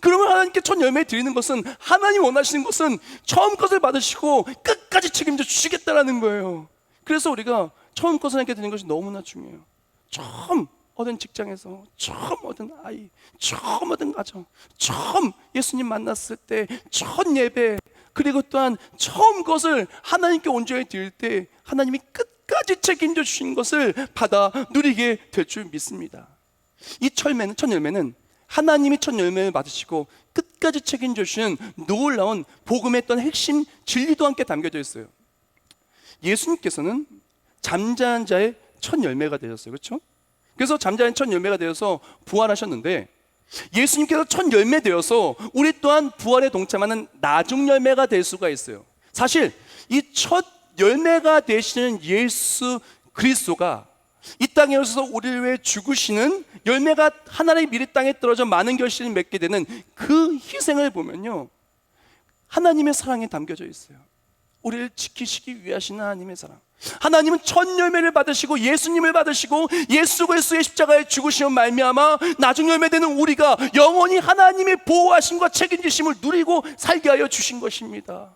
그러면 하나님께 첫 열매 드리는 것은 하나님 원하시는 것은 처음 것을 받으시고 끝까지 책임져 주시겠다라는 거예요. 그래서 우리가 처음 것을 하나님께 드리는 것이 너무나 중요해요. 처음 얻은 직장에서, 처음 얻은 아이, 처음 얻은 가정, 처음 예수님 만났을 때 첫 예배, 그리고 또한 처음 것을 하나님께 온전히 드릴 때 하나님이 끝까지 책임져 주신 것을 받아 누리게 될 줄 믿습니다. 이 첫 열매는 하나님이 첫 열매를 받으시고 끝까지 책임져 주시는 놀라운 복음의 어떤 핵심 진리도 함께 담겨져 있어요. 예수님께서는 잠자는 자의 첫 열매가 되셨어요. 그렇죠? 그래서 잠자는 첫 열매가 되어서 부활하셨는데 예수님께서 첫 열매 되어서 우리 또한 부활에 동참하는 나중 열매가 될 수가 있어요. 사실 이 첫 열매가 되시는 예수 그리스도가 이 땅에 오셔서 우리를 위해 죽으시는 열매가 하나님의 미래 땅에 떨어져 많은 결실을 맺게 되는 그 희생을 보면요 하나님의 사랑이 담겨져 있어요. 우리를 지키시기 위해 하시는 하나님의 사랑. 하나님은 첫 열매를 받으시고 예수님을 받으시고 예수 그리스도의 십자가에 죽으시면 말미암아 나중 열매 되는 우리가 영원히 하나님의 보호하심과 책임지심을 누리고 살게 하여 주신 것입니다.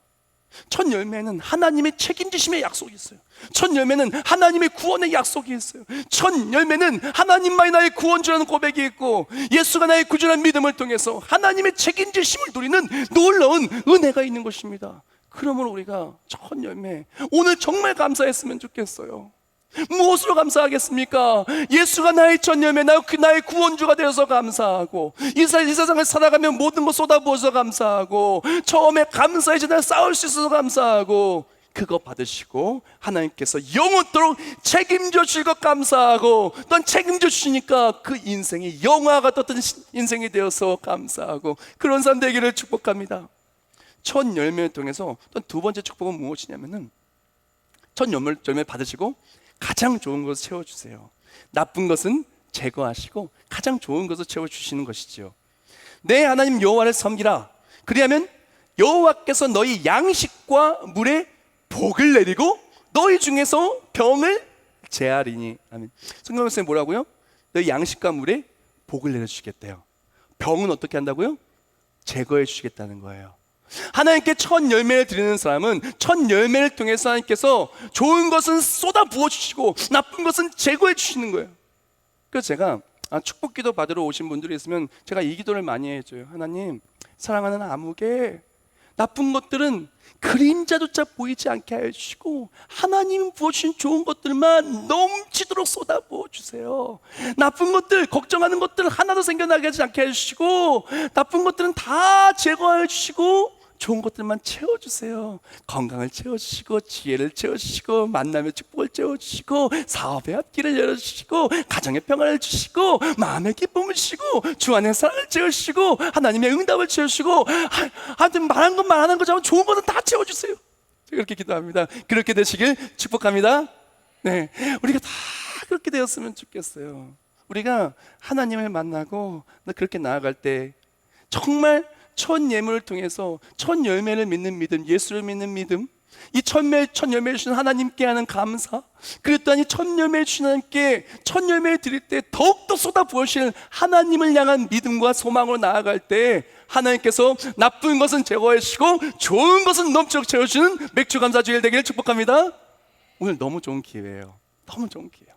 첫 열매는 하나님의 책임지심의 약속이 있어요. 첫 열매는 하나님의 구원의 약속이 있어요. 첫 열매는 하나님만이 나의 구원주라는 고백이 있고 예수가 나의 구주라는 믿음을 통해서 하나님의 책임지심을 누리는 놀라운 은혜가 있는 것입니다. 그러므로 우리가 첫 열매 오늘 정말 감사했으면 좋겠어요. 무엇으로 감사하겠습니까? 예수가 나의 첫 열매, 나의 구원주가 되어서 감사하고 이 세상을 살아가며 모든 것 쏟아부어서 감사하고 처음에 감사의 제단을 쌓을 수 있어서 감사하고 그거 받으시고 하나님께서 영원토록 책임져 주실 것 감사하고 또 책임져 주시니까 그 인생이 영화가 떴던 인생이 되어서 감사하고 그런 삶 되기를 축복합니다. 첫 열매를 통해서 또 두 번째 축복은 무엇이냐면은 첫 열매 받으시고 가장 좋은 것을 채워주세요. 나쁜 것은 제거하시고 가장 좋은 것을 채워주시는 것이죠. 내 하나님 여호와를 섬기라. 그리하면 여호와께서 너희 양식과 물에 복을 내리고 너희 중에서 병을 제하리니. 아멘. 성경 말씀에 뭐라고요? 너희 양식과 물에 복을 내려주시겠대요. 병은 어떻게 한다고요? 제거해 주시겠다는 거예요. 하나님께 첫 열매를 드리는 사람은 첫 열매를 통해서 하나님께서 좋은 것은 쏟아 부어주시고 나쁜 것은 제거해 주시는 거예요. 그래서 제가 축복기도 받으러 오신 분들이 있으면 제가 이 기도를 많이 해줘요. 하나님, 사랑하는 아무개 나쁜 것들은 그림자조차 보이지 않게 해주시고 하나님 부어주신 좋은 것들만 넘치도록 쏟아 부어주세요. 나쁜 것들, 걱정하는 것들 하나도 생겨나게 하지 않게 해주시고 나쁜 것들은 다 제거해 주시고 좋은 것들만 채워주세요. 건강을 채워주시고 지혜를 채워주시고 만남의 축복을 채워주시고 사업의 앞길을 열어주시고 가정의 평안을 주시고 마음의 기쁨을 주시고 주 안의 사랑을 채워주시고 하나님의 응답을 채워주시고 하여튼 말한 것 말하는 것처럼 좋은 것은 다 채워주세요. 제가 그렇게 기도합니다. 그렇게 되시길 축복합니다. 네, 우리가 다 그렇게 되었으면 좋겠어요. 우리가 하나님을 만나고 그렇게 나아갈 때 정말 첫 예물을 통해서 첫 열매를 믿는 믿음, 예수를 믿는 믿음, 이 첫 열매 주신 하나님께 하는 감사, 그랬더니 첫 열매 주신 하나님께 첫 열매를 드릴 때 더욱더 쏟아 부으실 하나님을 향한 믿음과 소망으로 나아갈 때 하나님께서 나쁜 것은 제거해 주시고 좋은 것은 넘치도록 채워주시는 맥주 감사 주일 되기를 축복합니다. 오늘 너무 좋은 기회예요. 너무 좋은 기회예요.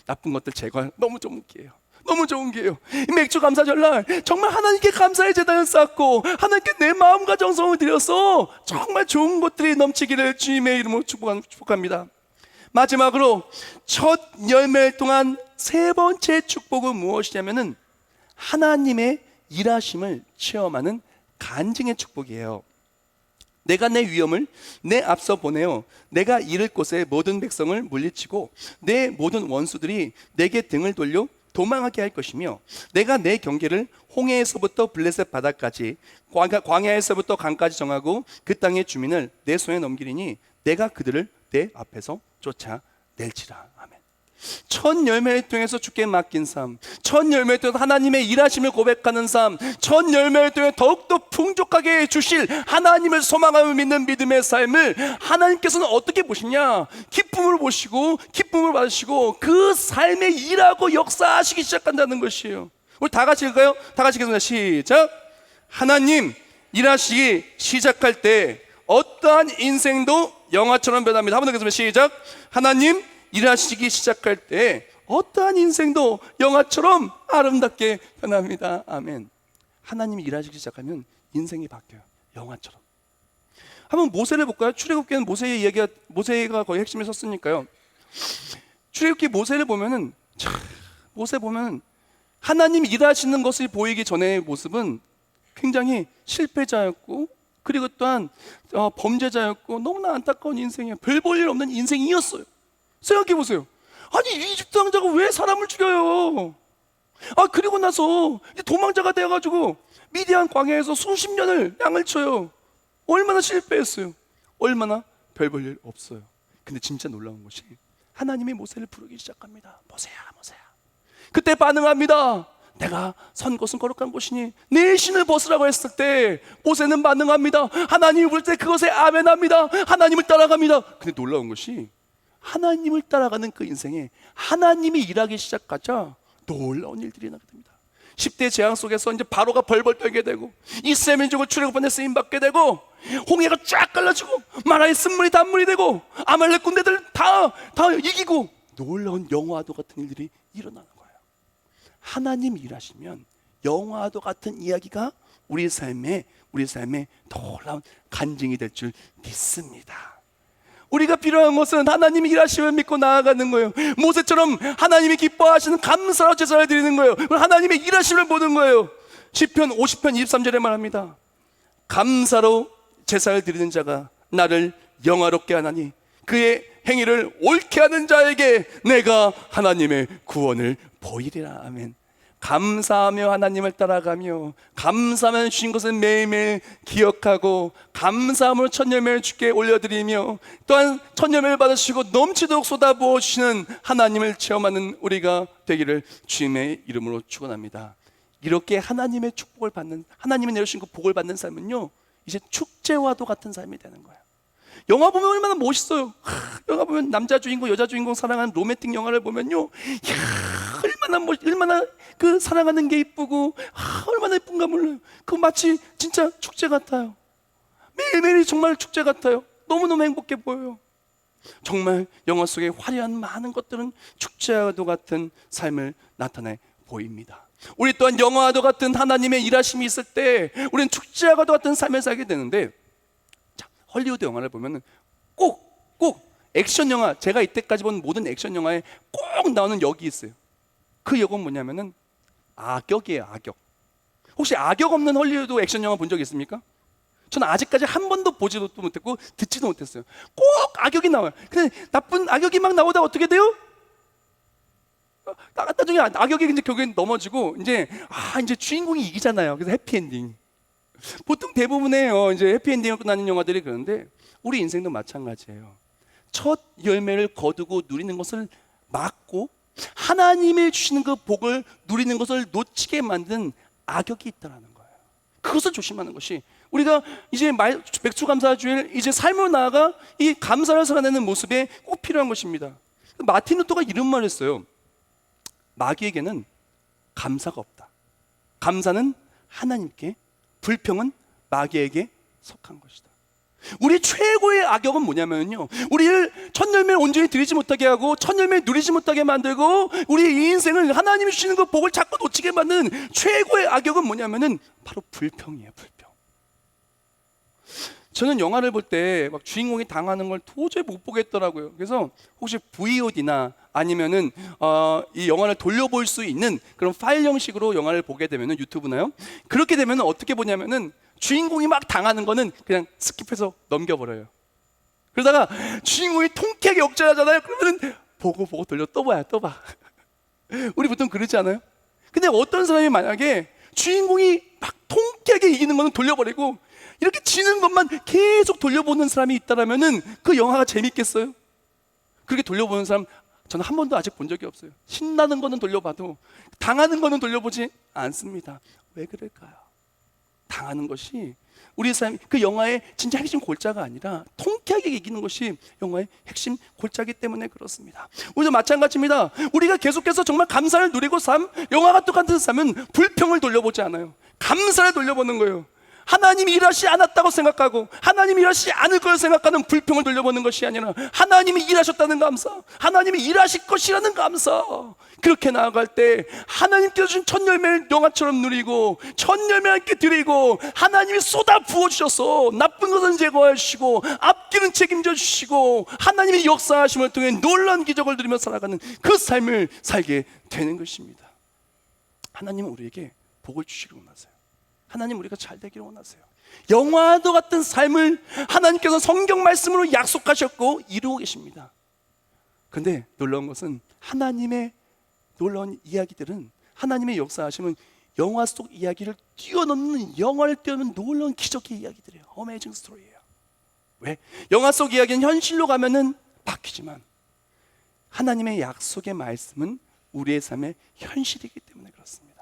나쁜 것들 제거하는 너무 좋은 기회예요. 너무 좋은 기회예요. 이 맥주 감사절날 정말 하나님께 감사의 제단을 쌓고 하나님께 내 마음과 정성을 드려서 정말 좋은 것들이 넘치기를 주님의 이름으로 축복합니다. 마지막으로 첫 열매를 통한 세 번째 축복은 무엇이냐면은 하나님의 일하심을 체험하는 간증의 축복이에요. 내가 내 위엄을 내 앞서 보내어 내가 이를 곳에 모든 백성을 물리치고 내 모든 원수들이 내게 등을 돌려 도망하게 할 것이며 내가 내 경계를 홍해에서부터 블레셋 바다까지 광야에서부터 강까지 정하고 그 땅의 주민을 내 손에 넘기리니 내가 그들을 내 앞에서 쫓아낼지라. 아멘. 첫 열매를 통해서 주께 맡긴 삶, 첫 열매를 통해서 하나님의 일하심을 고백하는 삶, 첫 열매를 통해 더욱더 풍족하게 주실 하나님을 소망하며 믿는 믿음의 삶을 하나님께서는 어떻게 보시냐? 기쁨으로 보시고 기쁨을 받으시고 그 삶에 일하고 역사하시기 시작한다는 것이에요. 우리 다 같이 읽을까요? 다 같이 읽겠습니다. 시작. 하나님 일하시기 시작할 때 어떠한 인생도 영화처럼 변합니다. 한 번 더 읽겠습니다. 시작. 하나님 일하시기 시작할 때 어떠한 인생도 영화처럼 아름답게 변합니다. 아멘. 하나님이 일하시기 시작하면 인생이 바뀌어요. 영화처럼. 한번 모세를 볼까요? 출애굽기는 모세가 거의 핵심을 썼으니까요. 출애굽기 모세를 보면은 모세 보면 하나님 일하시는 것을 보이기 전의 모습은 굉장히 실패자였고 그리고 또한 범죄자였고 너무나 안타까운 인생이에요. 별 볼 일 없는 인생이었어요. 생각해 보세요. 아니 이집트 왕자가 왜 사람을 죽여요? 그리고 나서 이제 도망자가 되어가지고 미디안 광야에서 수십 년을 양을 쳐요. 얼마나 실패했어요. 얼마나 별 볼 일 없어요. 근데 진짜 놀라운 것이 하나님이 모세를 부르기 시작합니다. 모세야 모세야. 그때 반응합니다. 내가 선 곳은 거룩한 곳이니 내 신을 벗으라고 했을 때 모세는 반응합니다. 하나님이 부를 때 그것에 아멘합니다. 하나님을 따라갑니다. 근데 놀라운 것이 하나님을 따라가는 그 인생에 하나님이 일하기 시작하자 놀라운 일들이 나게 됩니다. 10대 재앙 속에서 이제 바로가 벌벌 떨게 되고 이스라엘 민족을 출애굽하는 데 쓰임 받게 되고 홍해가 쫙 갈라지고 마라의 쓴물이 단물이 되고 아말렉 군대들 다 이기고 놀라운 영화도 같은 일들이 일어나는 거예요. 하나님 일하시면 영화도 같은 이야기가 우리 삶에 놀라운 간증이 될 줄 믿습니다. 우리가 필요한 것은 하나님이 일하심을 믿고 나아가는 거예요. 모세처럼 하나님이 기뻐하시는 감사로 제사를 드리는 거예요. 하나님의 일하심을 보는 거예요. 시편 50편 23절에 말합니다. 감사로 제사를 드리는 자가 나를 영화롭게 하나니 그의 행위를 옳게 하는 자에게 내가 하나님의 구원을 보이리라. 아멘. 감사하며 하나님을 따라가며 감사하며 주신 것을 매일매일 기억하고 감사함으로 첫 열매를 주께 올려드리며 또한 첫 열매를 받으시고 넘치도록 쏟아부어 주시는 하나님을 체험하는 우리가 되기를 주님의 이름으로 축원합니다. 이렇게 하나님의 축복을 받는, 하나님이 내려주신 그 복을 받는 삶은요 이제 축제와도 같은 삶이 되는 거예요. 영화 보면 얼마나 멋있어요. 영화 보면 남자 주인공 여자 주인공 사랑하는 로맨틱 영화를 보면요 얼마나 그 사랑하는 게 이쁘고 얼마나 이쁜가 몰라요. 그 마치 진짜 축제 같아요. 매일매일이 정말 축제 같아요. 너무너무 행복해 보여요. 정말 영화 속에 화려한 많은 것들은 축제와도 같은 삶을 나타내 보입니다. 우리 또한 영화와도 같은 하나님의 일하심이 있을 때 우리는 축제와도 같은 삶을 살게 되는데, 자, 헐리우드 영화를 보면 꼭 액션 영화, 제가 이때까지 본 모든 액션 영화에 꼭 나오는 역이 있어요. 그 역은 뭐냐면은 악역이에요. 악역. 혹시 악역 없는 헐리우드 액션 영화 본 적 있습니까? 저는 아직까지 한 번도 보지도 못했고 듣지도 못했어요. 꼭 악역이 나와요. 근데 나쁜 악역이 막 나오다가 어떻게 돼요? 나중에 악역이 이제 결국엔 넘어지고 이제 주인공이 이기잖아요. 그래서 해피엔딩. 보통 대부분의 이제 해피엔딩으로 끝나는 영화들이 그런데 우리 인생도 마찬가지예요. 첫 열매를 거두고 누리는 것을 막고 하나님이 주시는 그 복을 누리는 것을 놓치게 만든 악역이 있다라는 거예요. 그것을 조심하는 것이 우리가 이제 맥주감사주일 이제 삶으로 나아가 이 감사를 살아내는 모습에 꼭 필요한 것입니다. 마틴 루터가 이런 말을 했어요. 마귀에게는 감사가 없다. 감사는 하나님께, 불평은 마귀에게 속한 것이다. 우리 최고의 악역은 뭐냐면요, 우리를 첫 열매를 온전히 드리지 못하게 하고 첫 열매를 누리지 못하게 만들고 우리의 이 인생을 하나님이 주시는 그 복을 자꾸 놓치게 만드는 최고의 악역은 뭐냐면은 바로 불평이에요. 불평. 저는 영화를 볼 때 막 주인공이 당하는 걸 도저히 못 보겠더라고요. 그래서 혹시 VOD나 아니면은 이 영화를 돌려볼 수 있는 그런 파일 형식으로 영화를 보게 되면은 유튜브나요? 그렇게 되면은 어떻게 보냐면은 주인공이 막 당하는 거는 그냥 스킵해서 넘겨버려요. 그러다가 주인공이 통쾌하게 역전하잖아요. 그러면은 보고 돌려 또 봐요. 또 봐. 우리 보통 그러지 않아요? 근데 어떤 사람이 만약에 주인공이 막 통쾌하게 이기는 거는 돌려버리고 이렇게 지는 것만 계속 돌려보는 사람이 있다라면은 그 영화가 재밌겠어요? 그렇게 돌려보는 사람 저는 한 번도 아직 본 적이 없어요. 신나는 거는 돌려봐도 당하는 거는 돌려보지 않습니다. 왜 그럴까요? 당하는 것이 우리 삶, 그 영화의 진짜 핵심 골자가 아니라 통쾌하게 이기는 것이 영화의 핵심 골자이기 때문에 그렇습니다. 우리도 마찬가지입니다. 우리가 계속해서 정말 감사를 누리고 영화가 똑같은 삶은 불평을 돌려보지 않아요. 감사를 돌려보는 거예요. 하나님이 일하시지 않았다고 생각하고 하나님이 일하시지 않을 걸 생각하는 불평을 돌려보는 것이 아니라 하나님이 일하셨다는 감사, 하나님이 일하실 것이라는 감사, 그렇게 나아갈 때 하나님께서 주신 첫 열매를 영화처럼 누리고 첫 열매를 함께 드리고 하나님이 쏟아 부어주셔서 나쁜 것은 제거해 주시고 앞길은 책임져 주시고 하나님의 역사하심을 통해 놀라운 기적을 누리며 살아가는 그 삶을 살게 되는 것입니다. 하나님은 우리에게 복을 주시기를 원하세요. 하나님 우리가 잘 되기를 원하세요. 영화도 같은 삶을 하나님께서 성경 말씀으로 약속하셨고 이루고 계십니다. 그런데 놀라운 것은 하나님의 놀라운 이야기들은 하나님의 역사하심은 영화 속 이야기를 뛰어넘는, 영화를 뛰어넘는 놀라운 기적의 이야기들이에요. 어메이징 스토리예요. 왜? 영화 속 이야기는 현실로 가면은 바뀌지만 하나님의 약속의 말씀은 우리의 삶의 현실이기 때문에 그렇습니다.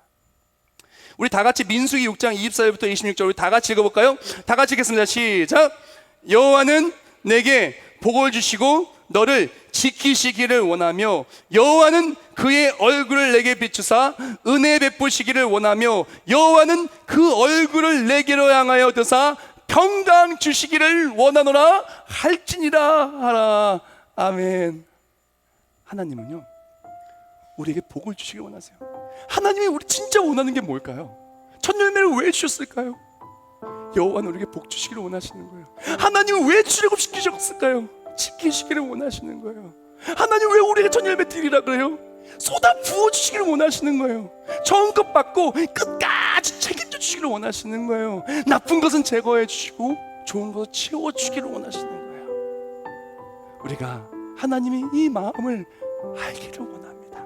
우리 다 같이 민수기 6장 24절부터 26절 우리 다 같이 읽어볼까요? 다 같이 읽겠습니다. 시작. 여호와는 내게 복을 주시고 너를 지키시기를 원하며 여호와는 그의 얼굴을 내게 비추사 은혜 베푸시기를 원하며 여호와는 그 얼굴을 내게로 향하여 드사 평강 주시기를 원하노라 할지니라 하라. 아멘. 하나님은요 우리에게 복을 주시길 원하세요. 하나님이 우리 진짜 원하는 게 뭘까요? 첫 열매를 왜 주셨을까요? 여호와는 우리에게 복 주시기를 원하시는 거예요. 하나님은 왜 출애굽시키셨을까요? 지키시기를 원하시는 거예요. 하나님 왜 우리에게 첫 열매 드리라 그래요? 쏟아 부어주시기를 원하시는 거예요. 처음 것 받고 끝까지 책임져 주시기를 원하시는 거예요. 나쁜 것은 제거해 주시고 좋은 것을 채워주기를 원하시는 거예요. 우리가 하나님의 이 마음을 알기를 원합니다.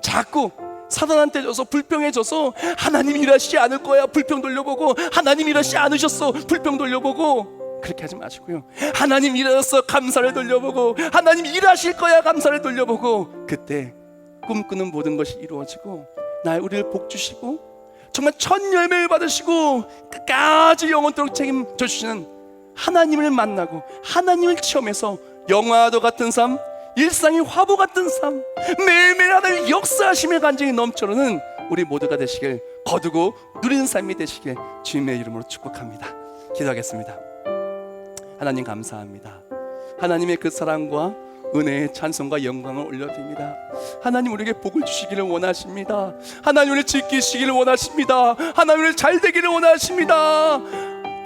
자꾸 사단한테 져서 불평해져서 하나님 일하시지 않을 거야 불평 돌려보고 하나님 일하시지 않으셨어 불평 돌려보고 그렇게 하지 마시고요. 하나님 일하셔서 감사를 돌려보고 하나님 일하실 거야 감사를 돌려보고 그때 꿈꾸는 모든 것이 이루어지고 날 우리를 복 주시고 정말 첫 열매를 받으시고 끝까지 영원토록 책임져 주시는 하나님을 만나고 하나님을 체험해서 영화도 같은 삶, 일상의 화보 같은 삶, 매일매일 하나님의 역사하심의 간증이 넘쳐나는 우리 모두가 되시길 거두고 누리는 삶이 되시길 주님의 이름으로 축복합니다. 기도하겠습니다. 하나님 감사합니다. 하나님의 그 사랑과 은혜의 찬송과 영광을 올려드립니다. 하나님 우리에게 복을 주시기를 원하십니다. 하나님 우리를 지키시기를 원하십니다. 하나님 우리를 잘 되기를 원하십니다.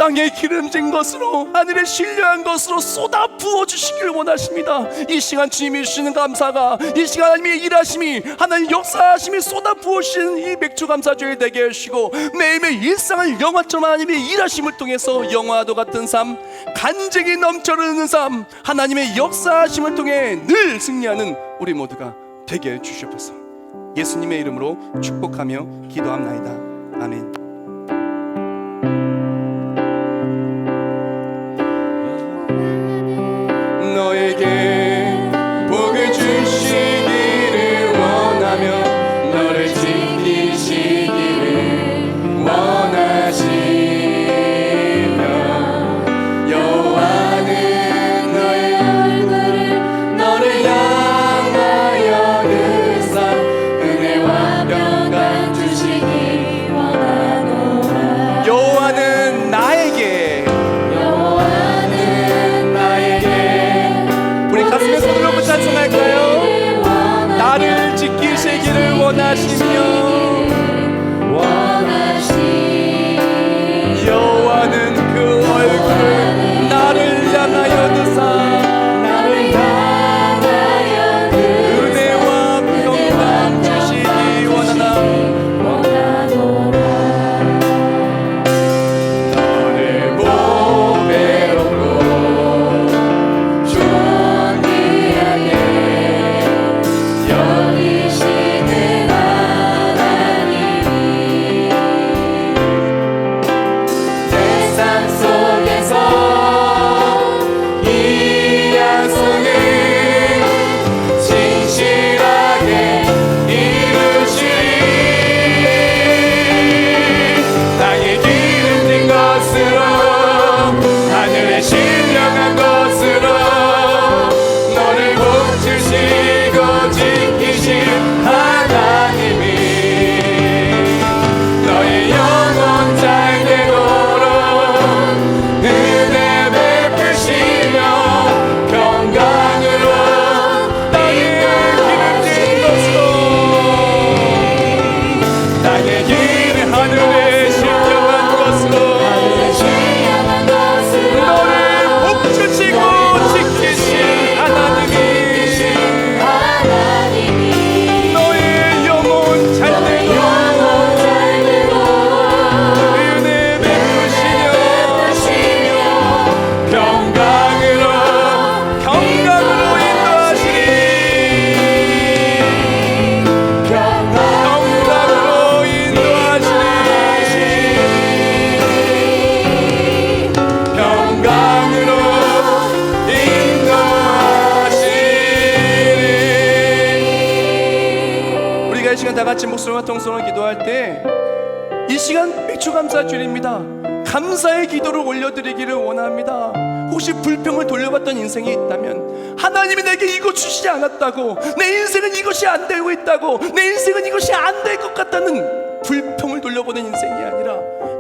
땅에 기름진 것으로 하늘에 신뢰한 것으로 쏟아 부어주시기를 원하십니다. 이 시간 주님이 주시는 감사가 이 시간 하나님의 일하심이 하나님 역사하심이 쏟아 부으시는 이 맥주 감사주일 되게 해주시고 매일매일 일상을 영화처럼 하나님의 일하심을 통해서 영화도 같은 삶 간증이 넘쳐흐르는 삶 하나님의 역사하심을 통해 늘 승리하는 우리 모두가 되게 해주시옵소서. 예수님의 이름으로 축복하며 기도합나이다. 아멘. 너에게 복을 주시기를 원하며 너를 지키시기를 원하시며 여호와는 너의 얼굴을 너를 향하여 드사 은혜와 평강 주시기 원하노라. 땅의 영혼 잘 되도록 은혜 베푸시며 평강으로 땅의 기름진 것으로 땅의 길 하늘에 신령한 것으로 너를 복주시고 지키신 하나님이 너의 영혼 잘 되도록 은혜 베푸시며 평강으로 인도하시리 평강으로 인도하시리 평강으로 인도하시리. 우리가 이 시간 다 같이 목소리와 통성으로 기도할 때 이 시간 맥주감사 주일입니다. 감사의 기도를 올려드리기를 원합니다. 혹시 불평을 돌려봤던 인생이 있다면, 하나님이 내게 이거 주시지 않았다고, 내 인생은 이것이 안 되고 있다고, 내 인생은 이것이 안 될 것 같다는 불평을 돌려보는 인생이 아니라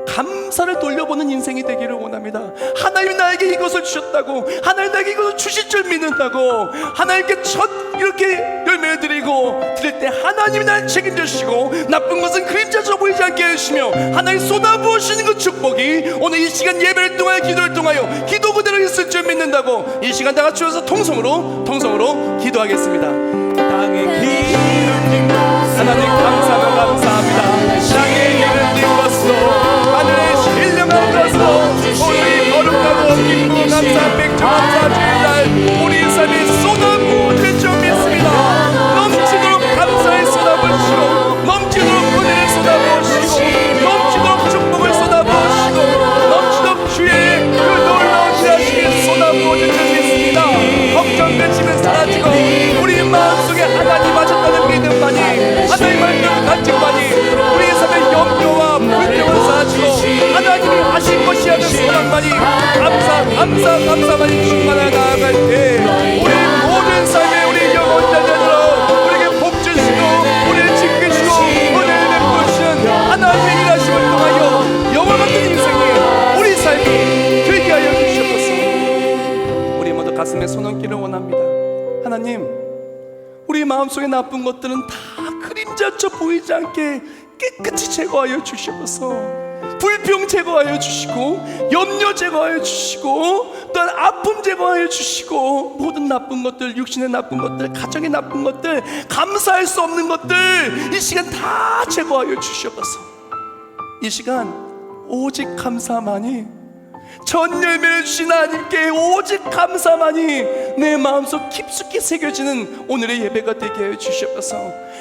감사를 돌려보는 인생이 되기를 원합니다. 하나님이 나에게 이것을 주셨다고, 하나님 나에게 이것을 주실 줄 믿는다고, 하나님께 첫 이렇게 열매를 드리고 드릴 때 하나님이 날 책임져 주시고 나쁜 것은 그림자처럼 보이지 않게 해주시며 하나님 쏟아부으시는 그 축복이 오늘 이 시간 예배를 통하여 기도를 통하여 기도 그대로 있을 줄 믿는다고 이 시간 다 같이 와서 통성으로 기도하겠습니다. 땅의 기름진 것 하나님 감사합니다. 땅의 기름진 것으로 하늘의 신령한 것으로 우리 거룩하고 기쁘고 감사한 맥주 감사 주일날 우리 삶이 쏟아부어질 줄 믿습니다. 넘치도록 감사의 쏟아부으시고 넘치도록 은혜를 쏟아부으시고 넘치도록 축복을 쏟아부으시고 넘치도록 주의 그 놀라운 지하심이 쏟아부어질 줄 믿습니다. 걱정 근심은 사라지고 우리 마음속에 하나님 하셨다는 믿음만이, 하나님 말씀 간증만이 우리 삶의 염려와 불평은 사라지고 하나님이 하신 것이 아닌 소망만이 감사만이 충만하여 나아갈 때 우리 모든 삶에 우리 영혼자들로 우리에게 복 주시고 우리를 지키시고 은혜를 베푸시는 하나님의 일하심을 통하여 영화 같은 인생이 우리 삶이 되게 하여 주시옵소서. 우리 모두 가슴에 손 얹기를 원합니다. 하나님, 우리 마음속에 나쁜 것들은 다 그림자쳐 보이지 않게 깨끗이 제거하여 주시옵소서. 불평 제거하여 주시고 염려 제거하여 주시고 또한 아픔 제거하여 주시고 모든 나쁜 것들, 육신의 나쁜 것들, 가정의 나쁜 것들, 감사할 수 없는 것들 이 시간 다 제거하여 주시옵소서. 이 시간 오직 감사만이, 전 열매를 주신 하나님께 오직 감사만이 내 마음속 깊숙이 새겨지는 오늘의 예배가 되게 해 주시옵소서.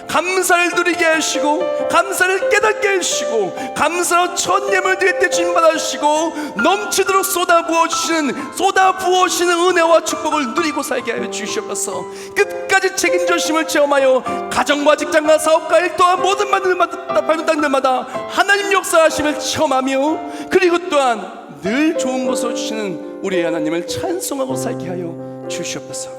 감사를 누리게 하시고 감사를 깨닫게 해주시고 감사로 첫 예물 드릴 때 주님 받아주시고 넘치도록 쏟아부어주시는 은혜와 축복을 누리고 살게 하여 주시옵소서. 끝까지 책임져 주심을 체험하여 가정과 직장과 사업과 일 또한 모든 밟는 땅들마다 하나님 역사하심을 체험하며 그리고 또한 늘 좋은 것으로 주시는 우리 하나님을 찬송하고 살게 하여 주시옵소서.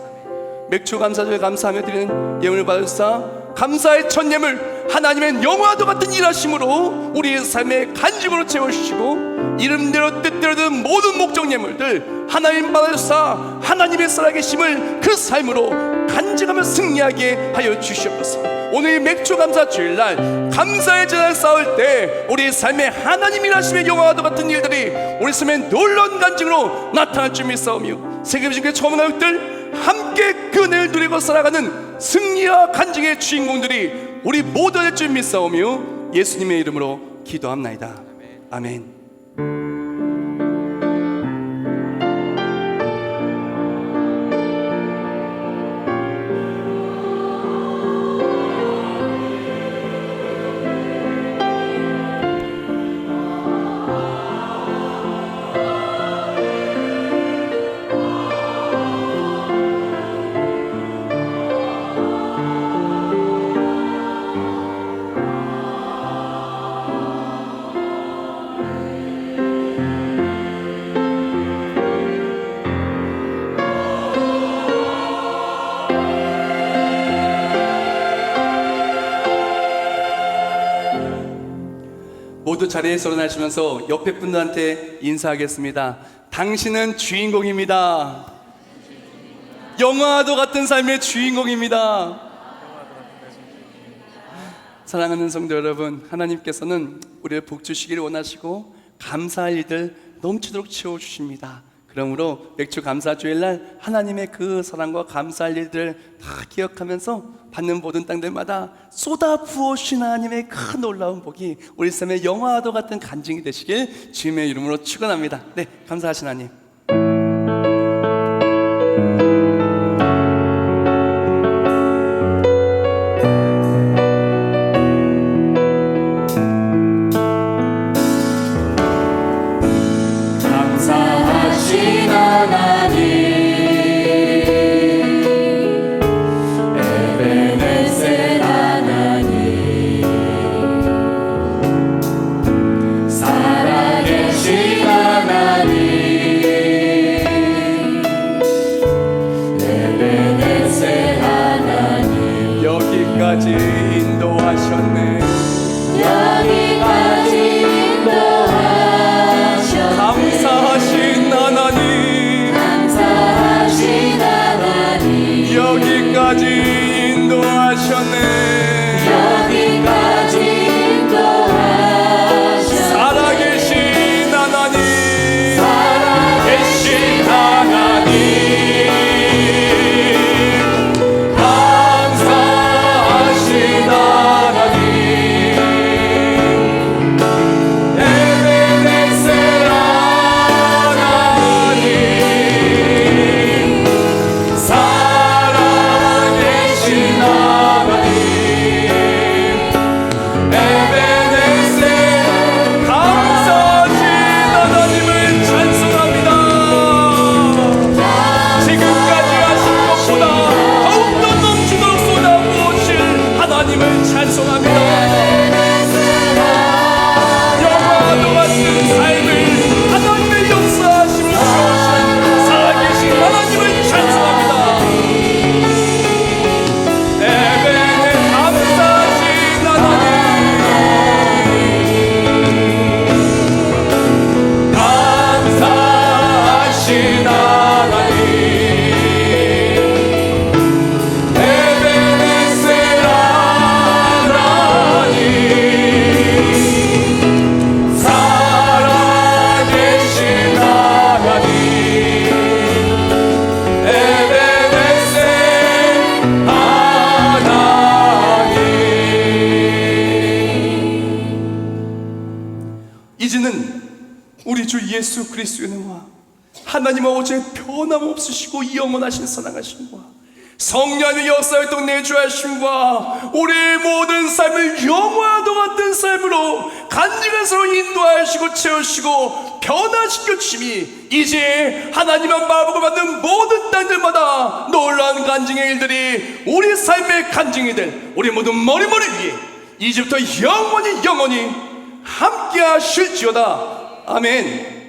맥주 감사절 감사하며 드리는 예물을 받으사 감사의 첫 예물 하나님의 영화도 같은 일하심으로 우리의 삶의 간직으로 채워주시고 이름대로 뜻대로 든 모든 목적 예물들 하나님 받으사 하나님의 살아계심을 그 삶으로 간직하며 승리하게 하여 주시옵소서. 오늘 맥주 감사 주일날 감사의 제단을 쌓을 때 우리 삶의 하나님 일하심의 영화도 같은 일들이 우리 삶의 놀라운 간증으로 나타날 줄 믿사오며 세계적인 처음 가족들 함께 그 은혜를 누리고 살아가는 승리와 간증의 주인공들이 우리 모두 될 줄 믿사오며 예수님의 이름으로 기도합나이다. 아멘. 모두 자리에서 일어나시면서 옆에 분들한테 인사하겠습니다. 당신은 주인공입니다. 영화도 같은 삶의 주인공입니다. 사랑하는 성도 여러분, 하나님께서는 우리를 복 주시기를 원하시고 감사할 일들 넘치도록 채워주십니다. 그러므로 맥주 감사 주일날 하나님의 그 사랑과 감사할 일들을 다 기억하면서 받는 모든 땅들마다 쏟아 부어주신 하나님의 큰 놀라운 복이 우리 삶의 영화도 같은 간증이 되시길 주님의 이름으로 축원합니다. 네, 감사하신 하나님. 여기까지 인도하셨네. 여기까지 인도하셨네. 감사하신 하나님. 감사하신 하나님. 여기까지 인도하셨네. 여기까지 인도하셨네. 살아계신 하나님. 살아계신 하나님. 이제는 우리 주 예수 그리스도의 은혜와 하나님 아버지의 변함없으시고 영원하신 사랑하심과 성령의 역사활동 내주하심과 우리의 모든 삶을 영화도 같은 삶으로 간증한 서로 인도하시고 채우시고 변화시켜 주심이 이제 하나님의 마법을 받는 모든 땅들마다 놀라운 간증의 일들이 우리 삶의 간증이 될 우리 모든 머리머리 위에 이제부터 영원히 함께 하실지어다. 아멘.